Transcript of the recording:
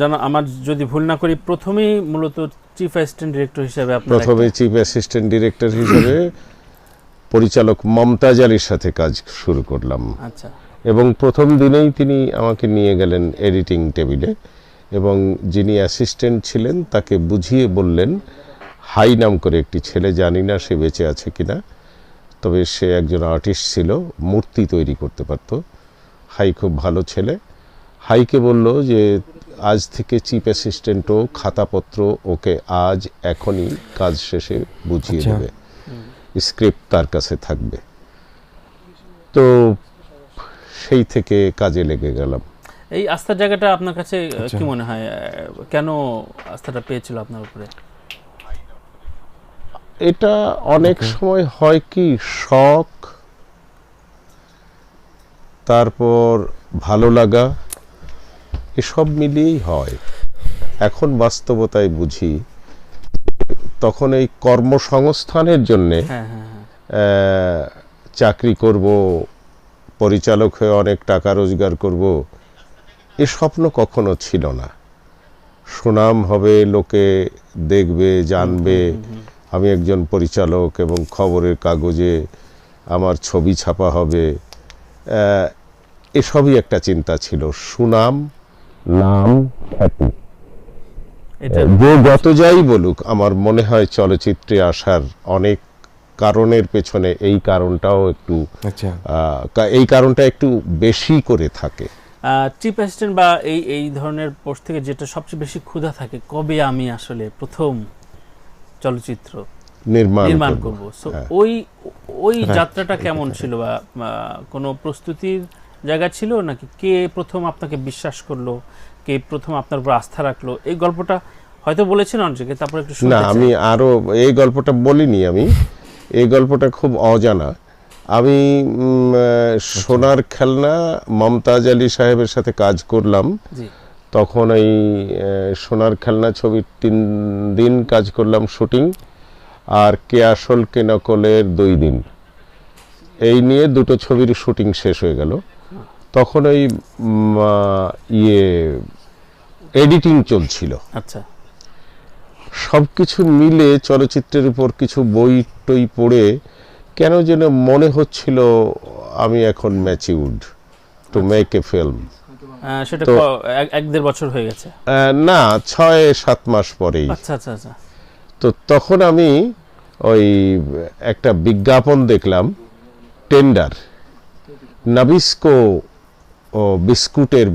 জানো, আমার যদি ভুল না করি প্রথমেই মূলত চিফ অ্যাসিস্ট্যান্ট ডিরেক্টর হিসেবে প্রথমে চিফ অ্যাসিস্ট্যান্ট ডিরেক্টর হিসেবে পরিচালক মমতাজ আলীর সাথে কাজ শুরু করলাম। আচ্ছা। এবং প্রথম দিনেই তিনি আমাকে নিয়ে গেলেন এডিটিং টেবিলে এবং যিনি অ্যাসিস্ট্যান্ট ছিলেন তাকে বুঝিয়ে বললেন, হাই নাম করে একটি ছেলে, জানি না সে বেঁচে আছে কিনা, তবে সে একজন আর্টিস্ট ছিল, মূর্তি তৈরি করতে পারত। হাই খুব ভালো ছেলে। হাইকে বলল যে আজ থেকে চিফ অ্যাসিস্ট্যান্টও খাতাপত্র ওকে আজ এখনই কাজ শেষে বুঝিয়ে দেবে, স্ক্রিপ্ট তার কাছে থাকবে। তো সেই থেকে কাজে লেগে গেলাম। এই আস্থার জায়গাটা আপনার কাছে কি মনে হয়, কেন আস্থাটা পেয়েছিল আপনার উপরে? এটা অনেক সময় হয় কি, শখ, তারপর ভালো লাগা, এসব মিলিয়েই হয়। এখন বাস্তবতায় বুঝি, তখন এই কর্মসংস্থানের জন্যে চাকরি করব, পরিচালক হয়ে অনেক টাকা রোজগার করব, এ স্বপ্ন কখনো ছিল না। সুনাম হবে, লোকে দেখবে, জানবে আমি একজন পরিচালক এবং খবরের কাগজে আমার ছবি ছাপা হবে, এসবই একটা চিন্তা ছিল। সুনাম, নাম, খ্যাতি, যে যত যাই বলুক, আমার মনে হয় চলচ্চিত্রে আসার অনেক কারণের পেছনে এই কারণটাও একটু, এই কারণটা একটু বেশি করে থাকে। চিফ অ্যাসিস্ট্যান্ট বা এই ধরনের পোস্ট থেকে যেটা সবচেয়ে বেশি ক্ষুধা থাকে, কবে আমি আসলে প্রথম চলচ্চিত্র নির্মাণ করব। সো ওই যাত্রাটা কেমন ছিল, বা কোনো প্রস্তুতির জায়গা ছিল নাকি কে প্রথম আপনাকে বিশ্বাস করলো, কে প্রথম আপনার উপর আস্থা রাখলো? এই গল্পটা হয়তো বলেছেন অনেকে, তারপর একটু শুনতে চাই। না, আমি আরো এই গল্পটা বলিনি, আমি এই গল্পটা খুব অজানা। আমি সোনার খেলনা মমতাজ আলী সাহেবের সাথে কাজ করলাম। তখন এই সোনার খেলনা ছবির 3 দিন কাজ করলাম শুটিং, আর কে আসল কে নকলের 2 দিন। এই নিয়ে 2টো ছবির শুটিং শেষ হয়ে গেল। তখন ওই এডিটিং চলছিল। আচ্ছা। সব কিছু মিলে চলচ্চিত্রের উপর কিছু বই টই পড়ে কেন যেন মনে হচ্ছিল আমি এখন matured to make a film. সেটা 1-1.5 বছর হয়ে গেছে? না, 6-7 মাস পরেই। আচ্ছা আচ্ছা আচ্ছা। তো তখন আমি ওই একটা বিজ্ঞাপন দেখলাম, টেন্ডার, নাবিস্কো বিস্কুটের